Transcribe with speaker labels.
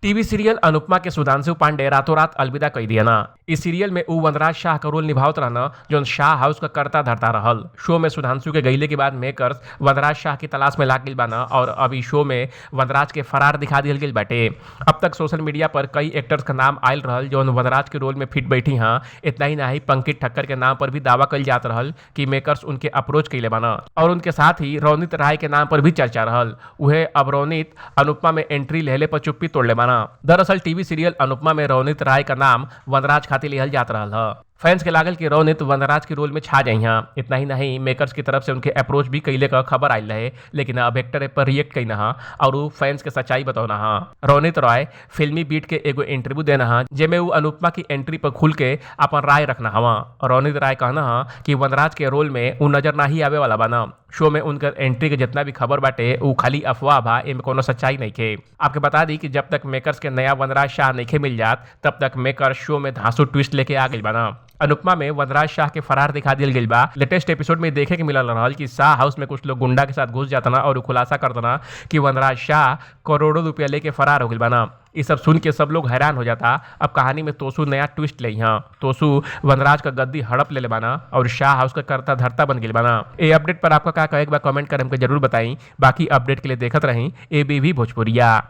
Speaker 1: TV serial Anupama के सुधांशु पांडे रातों रात अलविदा कई दिया ना। इस सीरियल में उ वनराज शाह का रोल निभावत रहना जो शाह हाउस का करता धरता रहल। शो में सुधांशु के गईले के बाद मेकर्स वनराज शाह की तलाश में लाग गई बाना और अभी शो में वनराज के फरार दिखा दिया गई बाटे। अब तक सोशल मीडिया पर कई एक्टर्स का नाम आयल रहल जो वनराज के रोल में फिट बैठी हाँ। इतना ही नहीं, पंकज ठक्कर के नाम पर भी दावा कल जात रहल कि मेकर्स उनके अप्रोच कैले बाना और उनके साथ ही रौनित राय के नाम पर भी चर्चा रहल। उहे अब रौनित अनुपमा में एंट्री लेले पर चुप्पी तोड़ले बाना। दरअसल टीवी सीरियल अनुपमा में रौनित राय का नाम वनराज खातिर लिहल जात रहल है। फैंस के लागल कि रौनित वनराज के रोल में छा जाई हैं। इतना ही नहीं, मेकर्स की तरफ से उनके अप्रोच भी कैले का खबर आयल रहे, लेकिन अब एक्टर पर रिएक्ट कई नहा और वो फैंस के सच्चाई बताना हा। रौनित राय फिल्मी बीट के एगो इंटरव्यू देना हा जेमे वो अनुपमा की एंट्री पर खुल के अपन राय रखना हवा। रौनित राय कहना हा कि वनराज के रोल में वो नजर नहीं आवे वाला बना। शो में उनकर एंट्री के जितना भी खबर बाटे वो खाली अफवाह बा, इनमें कोनो सच्चाई नहीं खे। आपके बता दी कि जब तक मेकर्स के नया वनराज शाह नहीं मिल जात तब तक मेकर शो में धांसू ट्विस्ट लेके आ गई बना। अनुपमा में वनराज शाह के फरार दिखा दिल गई बा। लेटेस्ट एपिसोड में देखे के मिलल रहल कि शाह हाउस में कुछ लोग गुंडा के साथ घुस जाता ना और खुलासा कर देना कि वनराज शाह करोड़ों रुपया लेके फरार हो गई बना। ये सब सुन के सब लोग हैरान हो जाता। अब कहानी में तोसू नया ट्विस्ट ले यहाँ। तोसू वनराज का गद्दी हड़प ले बाना और शाह हाउस का करता धरता बन गई बना। ये अपडेट पर आपका क्या कहे कमेंट कर हमको जरूर बताई। बाकी अपडेट के लिए देखत रही ABV भोजपुरिया।